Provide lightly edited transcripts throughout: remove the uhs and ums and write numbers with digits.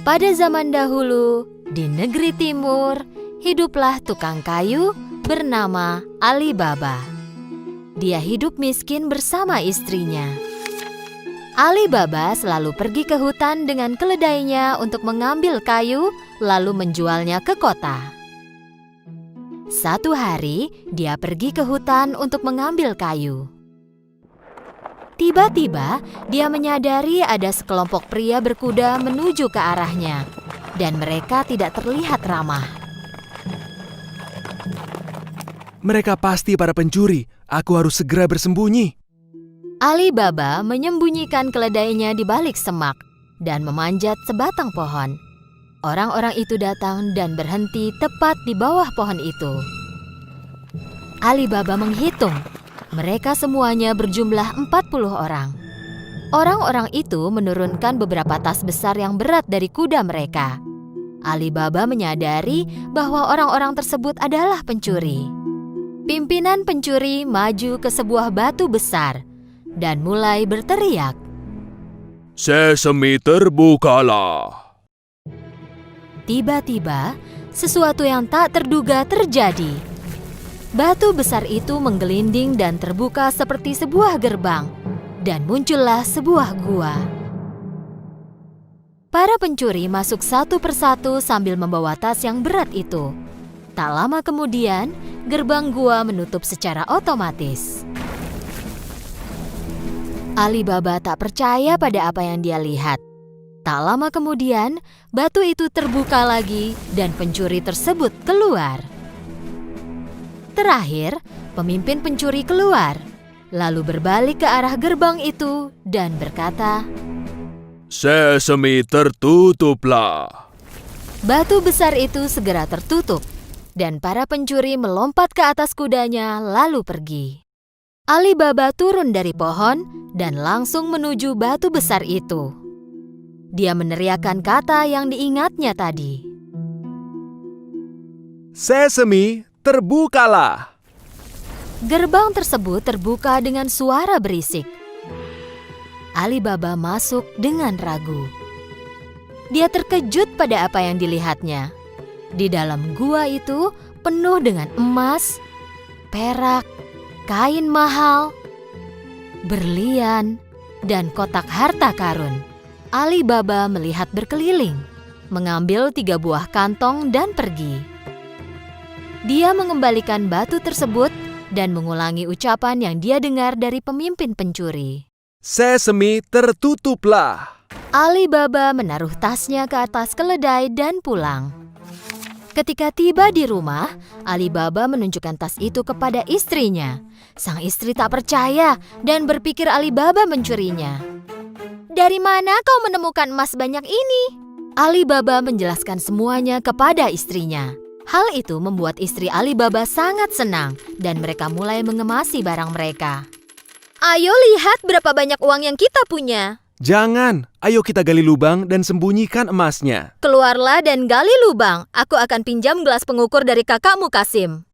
Pada zaman dahulu, di negeri timur, hiduplah tukang kayu bernama Ali Baba. Dia hidup miskin bersama istrinya. Ali Baba selalu pergi ke hutan dengan keledainya untuk mengambil kayu, lalu menjualnya ke kota. Satu hari, dia pergi ke hutan untuk mengambil kayu. Tiba-tiba, dia menyadari ada sekelompok pria berkuda menuju ke arahnya, dan mereka tidak terlihat ramah. Mereka pasti para pencuri. Aku harus segera bersembunyi. Ali Baba menyembunyikan keledainya di balik semak dan memanjat sebatang pohon. Orang-orang itu datang dan berhenti tepat di bawah pohon itu. Ali Baba menghitung. Mereka semuanya berjumlah 40 orang. Orang-orang itu menurunkan beberapa tas besar yang berat dari kuda mereka. Ali Baba menyadari bahwa orang-orang tersebut adalah pencuri. Pimpinan pencuri maju ke sebuah batu besar dan mulai berteriak, Sesame terbukalah. Tiba-tiba, sesuatu yang tak terduga terjadi. Batu besar itu menggelinding dan terbuka seperti sebuah gerbang, dan muncullah sebuah gua. Para pencuri masuk satu persatu sambil membawa tas yang berat itu. Tak lama kemudian, gerbang gua menutup secara otomatis. Ali Baba tak percaya pada apa yang dia lihat. Tak lama kemudian, batu itu terbuka lagi dan pencuri tersebut keluar. Terakhir, pemimpin pencuri keluar, lalu berbalik ke arah gerbang itu dan berkata, Sesame tertutuplah. Batu besar itu segera tertutup, dan para pencuri melompat ke atas kudanya lalu pergi. Ali Baba turun dari pohon dan langsung menuju batu besar itu. Dia meneriakkan kata yang diingatnya tadi. Sesame terbukalah. Gerbang tersebut terbuka dengan suara berisik. Ali Baba masuk dengan ragu. Dia terkejut pada apa yang dilihatnya. Di dalam gua itu penuh dengan emas, perak, kain mahal, berlian, dan kotak harta karun. Ali Baba melihat berkeliling, mengambil 3 buah kantong dan pergi. Dia mengembalikan batu tersebut dan mengulangi ucapan yang dia dengar dari pemimpin pencuri. Sesame tertutuplah. Ali Baba menaruh tasnya ke atas keledai dan pulang. Ketika tiba di rumah, Ali Baba menunjukkan tas itu kepada istrinya. Sang istri tak percaya dan berpikir Ali Baba mencurinya. Dari mana kau menemukan emas banyak ini? Ali Baba menjelaskan semuanya kepada istrinya. Hal itu membuat istri Ali Baba sangat senang dan mereka mulai mengemasi barang mereka. Ayo lihat berapa banyak uang yang kita punya. Jangan, ayo kita gali lubang dan sembunyikan emasnya. Keluarlah dan gali lubang. Aku akan pinjam gelas pengukur dari kakakmu Kasim.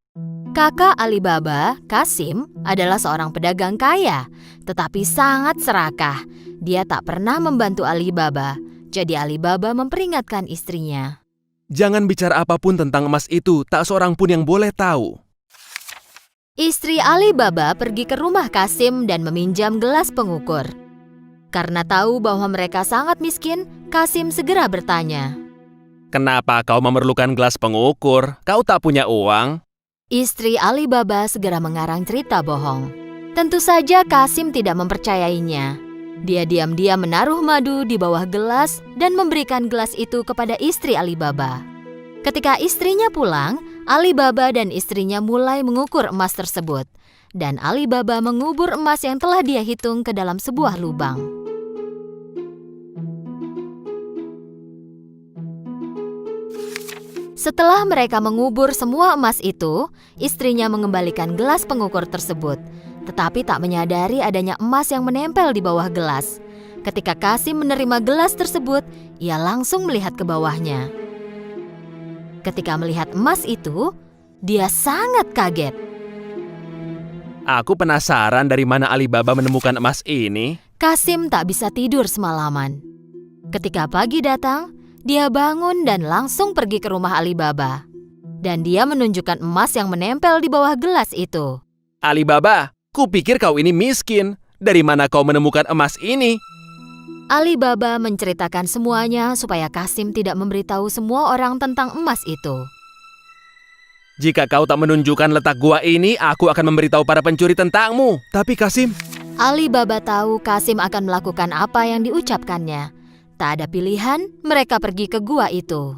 Kakak Ali Baba, Kasim, adalah seorang pedagang kaya, tetapi sangat serakah. Dia tak pernah membantu Ali Baba, jadi Ali Baba memperingatkan istrinya. Jangan bicara apapun tentang emas itu, tak seorang pun yang boleh tahu. Istri Ali Baba pergi ke rumah Kasim dan meminjam gelas pengukur. Karena tahu bahwa mereka sangat miskin, Kasim segera bertanya, Kenapa kau memerlukan gelas pengukur? Kau tak punya uang? Istri Ali Baba segera mengarang cerita bohong. Tentu saja Kasim tidak mempercayainya. Dia diam-diam menaruh madu di bawah gelas dan memberikan gelas itu kepada istri Ali Baba. Ketika istrinya pulang, Ali Baba dan istrinya mulai mengukur emas tersebut. Dan Ali Baba mengubur emas yang telah dia hitung ke dalam sebuah lubang. Setelah mereka mengubur semua emas itu, istrinya mengembalikan gelas pengukur tersebut, tetapi tak menyadari adanya emas yang menempel di bawah gelas. Ketika Kasim menerima gelas tersebut, ia langsung melihat ke bawahnya. Ketika melihat emas itu, dia sangat kaget. Aku penasaran dari mana Ali Baba menemukan emas ini. Kasim tak bisa tidur semalaman. Ketika pagi datang, dia bangun dan langsung pergi ke rumah Alibaba. Dan dia menunjukkan emas yang menempel di bawah gelas itu. Alibaba, kupikir kau ini miskin. Dari mana kau menemukan emas ini? Alibaba menceritakan semuanya supaya Kasim tidak memberitahu semua orang tentang emas itu. Jika kau tak menunjukkan letak gua ini, aku akan memberitahu para pencuri tentangmu. Tapi Kasim, Alibaba tahu Kasim akan melakukan apa yang diucapkannya. Tak ada pilihan, mereka pergi ke gua itu.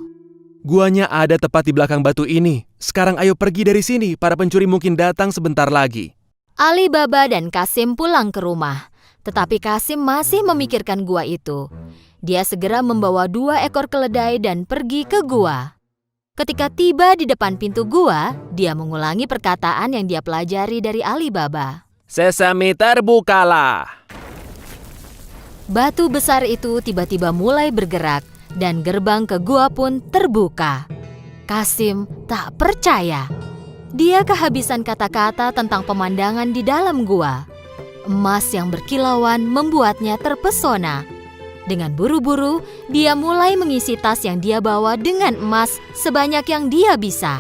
guanya ada tepat di belakang batu ini. Sekarang ayo pergi dari sini, para pencuri mungkin datang sebentar lagi. Alibaba dan Kasim pulang ke rumah. Tetapi Kasim masih memikirkan gua itu. Dia segera membawa 2 ekor keledai dan pergi ke gua. Ketika tiba di depan pintu gua, dia mengulangi perkataan yang dia pelajari dari Alibaba. Sesame terbukalah. Batu besar itu tiba-tiba mulai bergerak dan gerbang ke gua pun terbuka. Kasim tak percaya. Dia kehabisan kata-kata tentang pemandangan di dalam gua. Emas yang berkilauan membuatnya terpesona. Dengan buru-buru, dia mulai mengisi tas yang dia bawa dengan emas sebanyak yang dia bisa.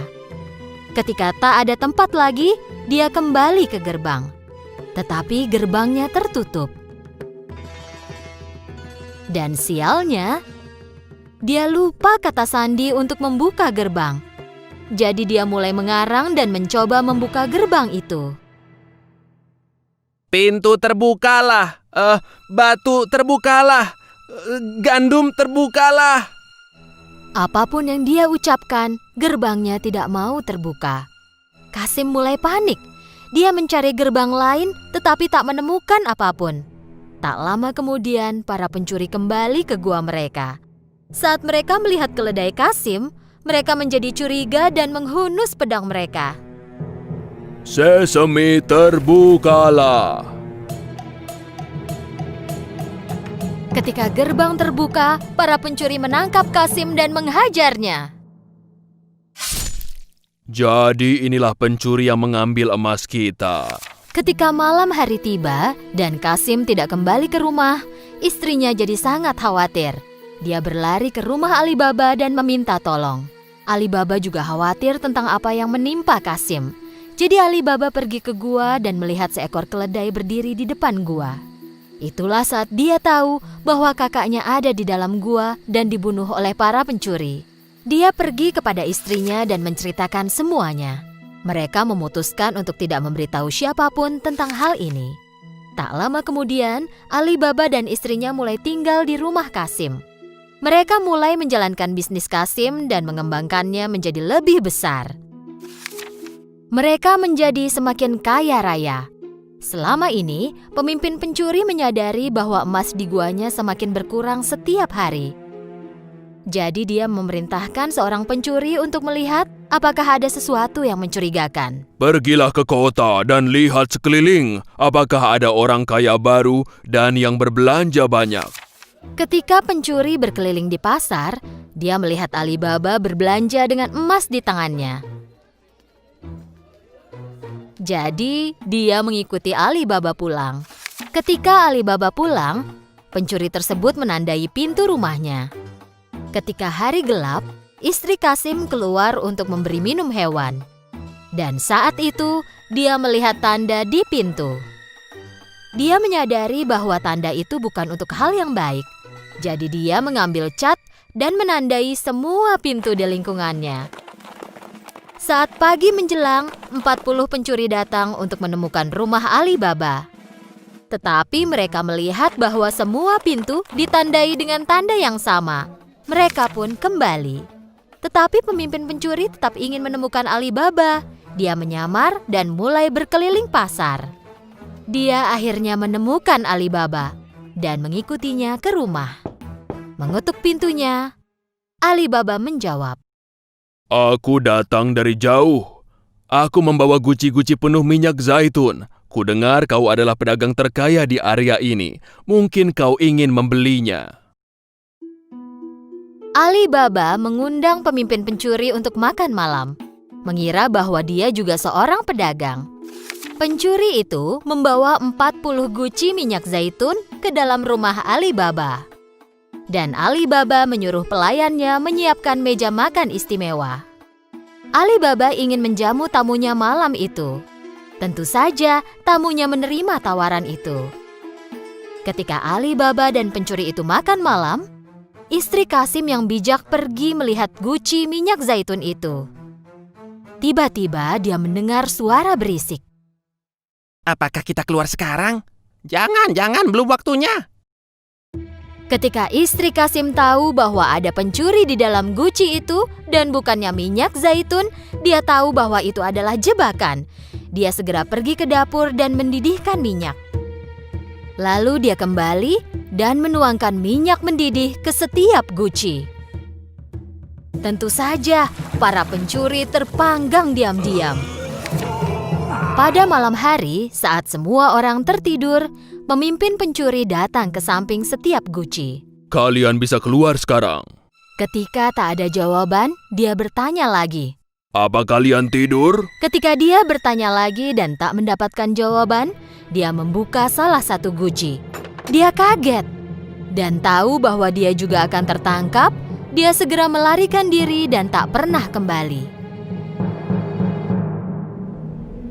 Ketika tak ada tempat lagi, dia kembali ke gerbang. Tetapi gerbangnya tertutup. Dan sialnya, dia lupa kata sandi untuk membuka gerbang. Jadi dia mulai mengarang dan mencoba membuka gerbang itu. Pintu terbukalah. Batu terbukalah. Gandum terbukalah. Apapun yang dia ucapkan, gerbangnya tidak mau terbuka. Kasim mulai panik. Dia mencari gerbang lain tetapi tak menemukan apapun. Tak lama kemudian, para pencuri kembali ke gua mereka. Saat mereka melihat keledai Kasim, mereka menjadi curiga dan menghunus pedang mereka. Sesame terbukalah. Ketika gerbang terbuka, para pencuri menangkap Kasim dan menghajarnya. Jadi inilah pencuri yang mengambil emas kita. Ketika malam hari tiba dan Kasim tidak kembali ke rumah, istrinya jadi sangat khawatir. Dia berlari ke rumah Alibaba dan meminta tolong. Alibaba juga khawatir tentang apa yang menimpa Kasim. Jadi Alibaba pergi ke gua dan melihat seekor keledai berdiri di depan gua. Itulah saat dia tahu bahwa kakaknya ada di dalam gua dan dibunuh oleh para pencuri. Dia pergi kepada istrinya dan menceritakan semuanya. Mereka memutuskan untuk tidak memberitahu siapapun tentang hal ini. Tak lama kemudian, Alibaba dan istrinya mulai tinggal di rumah Kasim. Mereka mulai menjalankan bisnis Kasim dan mengembangkannya menjadi lebih besar. Mereka menjadi semakin kaya raya. Selama ini, pemimpin pencuri menyadari bahwa emas di guanya semakin berkurang setiap hari. Jadi dia memerintahkan seorang pencuri untuk melihat apakah ada sesuatu yang mencurigakan. Pergilah ke kota dan lihat sekeliling apakah ada orang kaya baru dan yang berbelanja banyak. Ketika pencuri berkeliling di pasar, dia melihat Alibaba berbelanja dengan emas di tangannya. Jadi, dia mengikuti Alibaba pulang. Ketika Alibaba pulang, pencuri tersebut menandai pintu rumahnya. Ketika hari gelap, istri Kasim keluar untuk memberi minum hewan. Dan saat itu, dia melihat tanda di pintu. Dia menyadari bahwa tanda itu bukan untuk hal yang baik. Jadi dia mengambil cat dan menandai semua pintu di lingkungannya. Saat pagi menjelang, 40 pencuri datang untuk menemukan rumah Alibaba. Tetapi mereka melihat bahwa semua pintu ditandai dengan tanda yang sama. Mereka pun kembali. Tetapi pemimpin pencuri tetap ingin menemukan Alibaba. Dia menyamar dan mulai berkeliling pasar. Dia akhirnya menemukan Alibaba dan mengikutinya ke rumah. Mengetuk pintunya, Alibaba menjawab, Aku datang dari jauh. Aku membawa guci-guci penuh minyak zaitun. Kudengar kau adalah pedagang terkaya di area ini. Mungkin kau ingin membelinya. Alibaba mengundang pemimpin pencuri untuk makan malam, mengira bahwa dia juga seorang pedagang. Pencuri itu membawa 40 guci minyak zaitun ke dalam rumah Alibaba. dan Alibaba menyuruh pelayannya menyiapkan meja makan istimewa. Alibaba ingin menjamu tamunya malam itu. Tentu saja tamunya menerima tawaran itu. Ketika Alibaba dan pencuri itu makan malam, istri Kasim yang bijak pergi melihat guci minyak zaitun itu. Tiba-tiba dia mendengar suara berisik. Apakah kita keluar sekarang? Jangan, belum waktunya. Ketika istri Kasim tahu bahwa ada pencuri di dalam guci itu dan bukannya minyak zaitun, dia tahu bahwa itu adalah jebakan. Dia segera pergi ke dapur dan mendidihkan minyak. Lalu dia kembali dan menuangkan minyak mendidih ke setiap guci. Tentu saja, para pencuri terpanggang diam-diam. Pada malam hari, saat semua orang tertidur, pemimpin pencuri datang ke samping setiap guci. Kalian bisa keluar sekarang. Ketika tak ada jawaban, dia bertanya lagi. Apa kalian tidur? Ketika dia bertanya lagi dan tak mendapatkan jawaban, dia membuka salah satu guci. Dia kaget dan tahu bahwa dia juga akan tertangkap. Dia segera melarikan diri dan tak pernah kembali.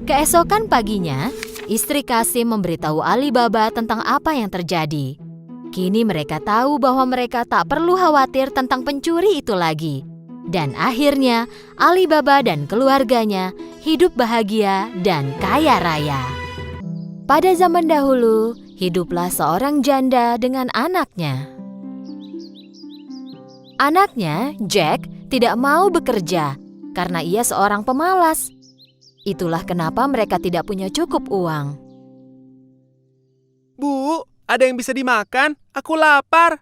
Keesokan paginya, istri Kasim memberitahu Alibaba tentang apa yang terjadi. Kini mereka tahu bahwa mereka tak perlu khawatir tentang pencuri itu lagi. Dan akhirnya, Alibaba dan keluarganya hidup bahagia dan kaya raya. Pada zaman dahulu, hiduplah seorang janda dengan anaknya. Anaknya, Jack, tidak mau bekerja karena ia seorang pemalas. Itulah kenapa mereka tidak punya cukup uang. Bu, ada yang bisa dimakan? Aku lapar.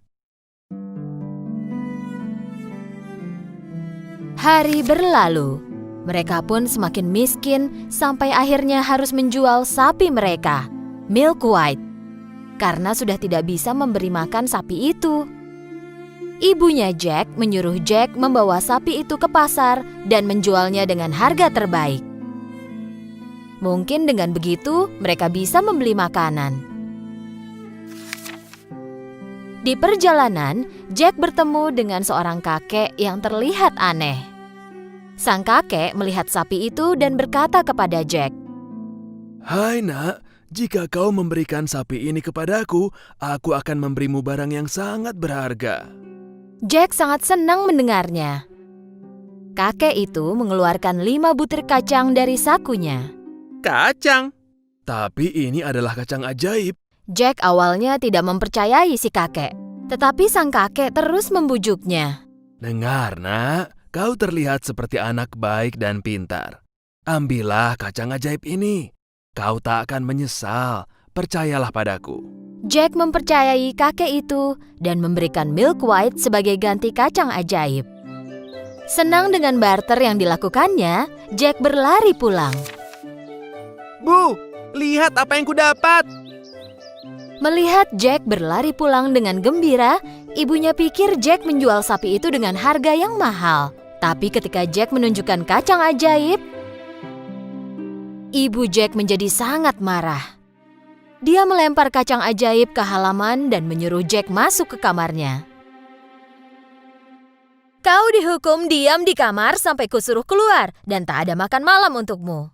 Hari berlalu. Mereka pun semakin miskin sampai akhirnya harus menjual sapi mereka, Milk White, karena sudah tidak bisa memberi makan sapi itu. Ibunya Jack menyuruh Jack membawa sapi itu ke pasar dan menjualnya dengan harga terbaik. Mungkin dengan begitu mereka bisa membeli makanan. Di perjalanan, Jack bertemu dengan seorang kakek yang terlihat aneh. Sang kakek melihat sapi itu dan berkata kepada Jack, Hai nak, jika kau memberikan sapi ini kepadaku, aku akan memberimu barang yang sangat berharga. Jack sangat senang mendengarnya. Kakek itu mengeluarkan 5 butir kacang dari sakunya. Kacang? Tapi ini adalah kacang ajaib. Jack awalnya tidak mempercayai si kakek, tetapi sang kakek terus membujuknya. Dengar nak, kau terlihat seperti anak baik dan pintar. Ambillah kacang ajaib ini. Kau tak akan menyesal, percayalah padaku. Jack mempercayai kakek itu dan memberikan Milk White sebagai ganti kacang ajaib. Senang dengan barter yang dilakukannya, Jack berlari pulang. Bu, lihat apa yang kudapat. Melihat Jack berlari pulang dengan gembira, ibunya pikir Jack menjual sapi itu dengan harga yang mahal. Tapi ketika Jack menunjukkan kacang ajaib, ibu Jack menjadi sangat marah. Dia melempar kacang ajaib ke halaman dan menyuruh Jack masuk ke kamarnya. Kau dihukum diam di kamar sampai kusuruh keluar dan tak ada makan malam untukmu.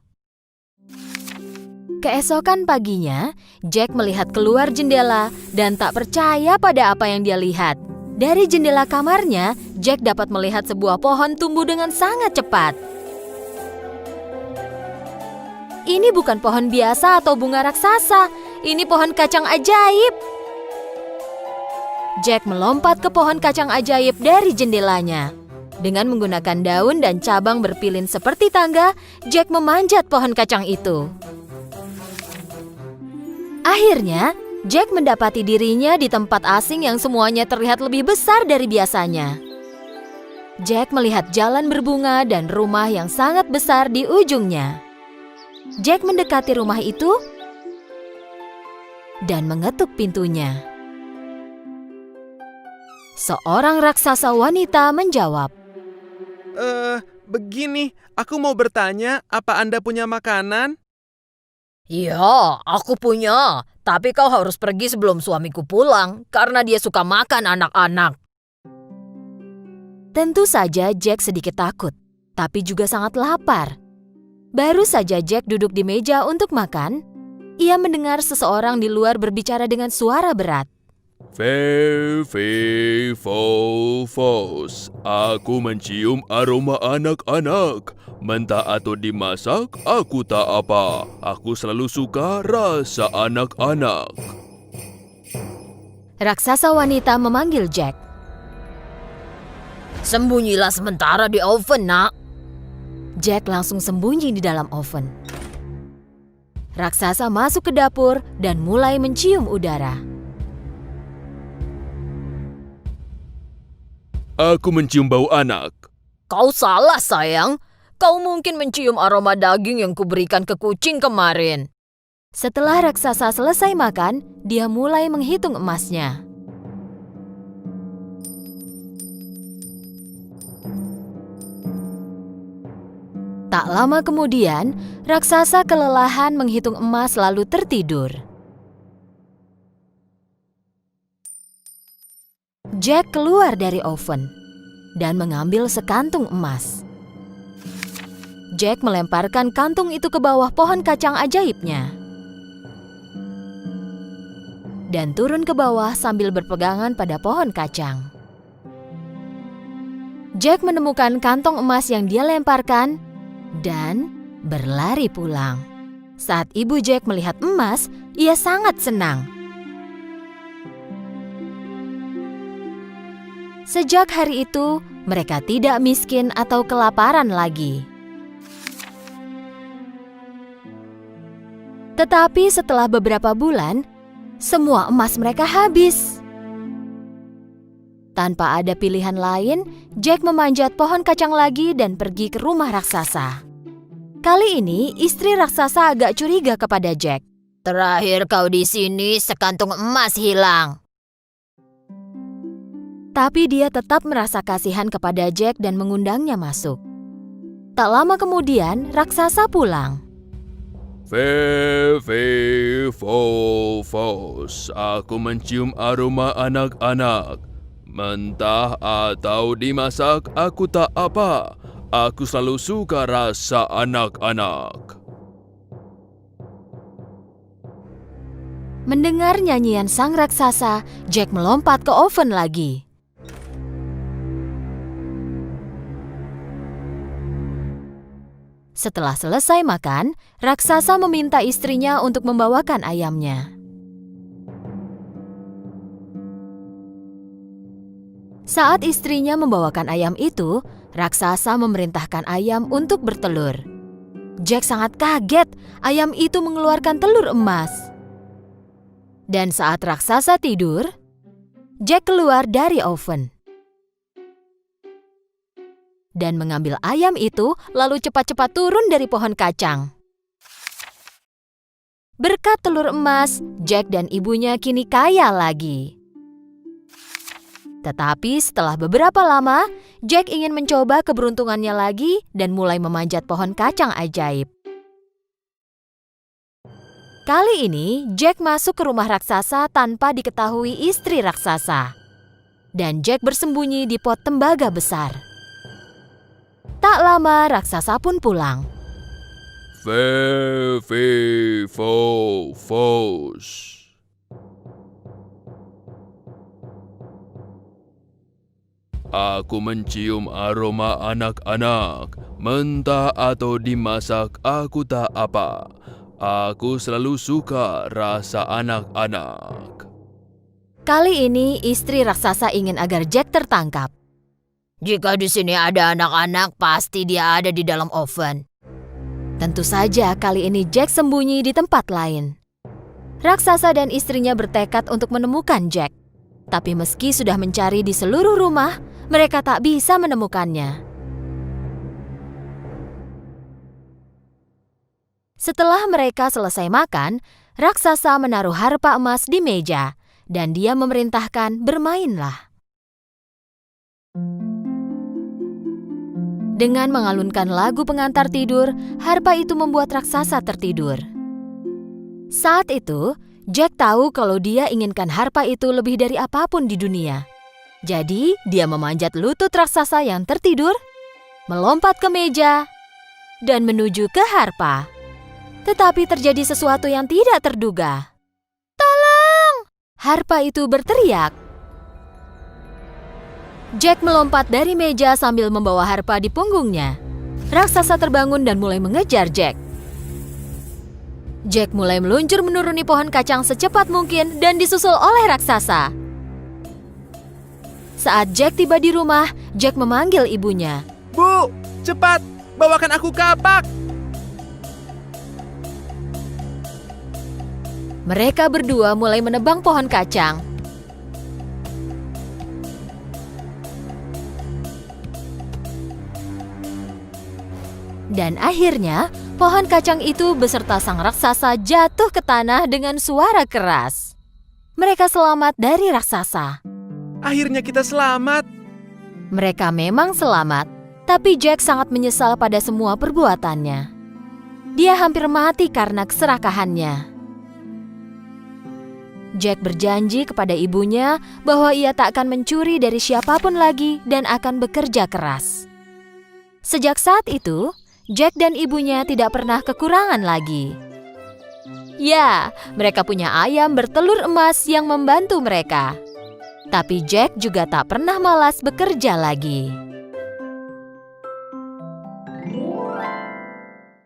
Keesokan paginya, Jack melihat keluar jendela dan tak percaya pada apa yang dia lihat. Dari jendela kamarnya, Jack dapat melihat sebuah pohon tumbuh dengan sangat cepat. Ini bukan pohon biasa atau bunga raksasa, ini pohon kacang ajaib. Jack melompat ke pohon kacang ajaib dari jendelanya. Dengan menggunakan daun dan cabang berpilin seperti tangga, Jack memanjat pohon kacang itu. Akhirnya, Jack mendapati dirinya di tempat asing yang semuanya terlihat lebih besar dari biasanya. Jack melihat jalan berbunga dan rumah yang sangat besar di ujungnya. Jack mendekati rumah itu dan mengetuk pintunya. Seorang raksasa wanita menjawab, Begini, aku mau bertanya, apa Anda punya makanan? "Ya, aku punya, Tapi kau harus pergi sebelum suamiku pulang karena dia suka makan anak-anak. Tentu saja Jack sedikit takut, tapi juga sangat lapar. Baru saja Jack duduk di meja untuk makan, ia mendengar seseorang di luar berbicara dengan suara berat. Fe, fe, fo, fos. Aku mencium aroma anak-anak. Mentah atau dimasak, aku tak apa. Aku selalu suka rasa anak-anak. Raksasa wanita memanggil Jack. Sembunyilah sementara di oven, nak. Jack langsung sembunyi di dalam oven. Raksasa masuk ke dapur dan mulai mencium udara. Aku mencium bau anak. Kau salah, sayang. Kau mungkin mencium aroma daging yang kuberikan ke kucing kemarin. Setelah raksasa selesai makan, dia mulai menghitung emasnya. Tak lama kemudian, raksasa kelelahan menghitung emas lalu tertidur. Jack keluar dari oven dan mengambil sekantung emas. Jack melemparkan kantung itu ke bawah pohon kacang ajaibnya dan turun ke bawah sambil berpegangan pada pohon kacang. Jack menemukan kantong emas yang dia lemparkan dan berlari pulang. Saat ibu Jack melihat emas, ia sangat senang. Sejak hari itu, mereka tidak miskin atau kelaparan lagi. Tetapi setelah beberapa bulan, semua emas mereka habis. Tanpa ada pilihan lain, Jack memanjat pohon kacang lagi dan pergi ke rumah raksasa. Kali ini, istri raksasa agak curiga kepada Jack. Terakhir kau di sini, sekantung emas hilang. Tapi dia tetap merasa kasihan kepada Jack dan mengundangnya masuk. Tak lama kemudian, raksasa pulang. Fe, fe, fo, fos. Aku mencium aroma anak-anak. Mentah atau dimasak, aku tak apa. Aku selalu suka rasa anak-anak. Mendengar nyanyian sang raksasa, Jack melompat ke oven lagi. Setelah selesai makan, raksasa meminta istrinya untuk membawakan ayamnya. Saat istrinya membawakan ayam itu, raksasa memerintahkan ayam untuk bertelur. Jack sangat kaget, ayam itu mengeluarkan telur emas. Dan saat raksasa tidur, Jack keluar dari oven dan mengambil ayam itu lalu cepat-cepat turun dari pohon kacang. Berkat telur emas, Jack dan ibunya kini kaya lagi. Tetapi setelah beberapa lama, Jack ingin mencoba keberuntungannya lagi dan mulai memanjat pohon kacang ajaib. Kali ini, Jack masuk ke rumah raksasa tanpa diketahui istri raksasa. Dan Jack bersembunyi di pot tembaga besar. Tak lama, raksasa pun pulang. Fe, fe, fo, fos. Aku mencium aroma anak-anak. Mentah atau dimasak, aku tak apa. Aku selalu suka rasa anak-anak. Kali ini, istri raksasa ingin agar Jack tertangkap. Jika di sini ada anak-anak, pasti dia ada di dalam oven. Tentu saja kali ini Jack sembunyi di tempat lain. Raksasa dan istrinya bertekad untuk menemukan Jack. Tapi meski sudah mencari di seluruh rumah, mereka tak bisa menemukannya. Setelah mereka selesai makan, raksasa menaruh harpa emas di meja dan dia memerintahkan bermainlah. Dengan mengalunkan lagu pengantar tidur, harpa itu membuat raksasa tertidur. Saat itu, Jack tahu kalau dia inginkan harpa itu lebih dari apapun di dunia. Jadi, dia memanjat lutut raksasa yang tertidur, melompat ke meja, dan menuju ke harpa. Tetapi terjadi sesuatu yang tidak terduga. "Tolong!" Harpa itu berteriak. Jack melompat dari meja sambil membawa harpa di punggungnya. Raksasa terbangun dan mulai mengejar Jack. Jack mulai meluncur menuruni pohon kacang secepat mungkin dan disusul oleh raksasa. Saat Jack tiba di rumah, Jack memanggil ibunya. Bu, cepat, bawakan aku kapak. Mereka berdua mulai menebang pohon kacang. Dan akhirnya, pohon kacang itu beserta sang raksasa jatuh ke tanah dengan suara keras. Mereka selamat dari raksasa. Akhirnya kita selamat. Mereka memang selamat, tapi Jack sangat menyesal pada semua perbuatannya. Dia hampir mati karena keserakahannya. Jack berjanji kepada ibunya bahwa ia tak akan mencuri dari siapapun lagi dan akan bekerja keras. Sejak saat itu, Jack dan ibunya tidak pernah kekurangan lagi. Ya, mereka punya ayam bertelur emas yang membantu mereka. Tapi Jack juga tak pernah malas bekerja lagi.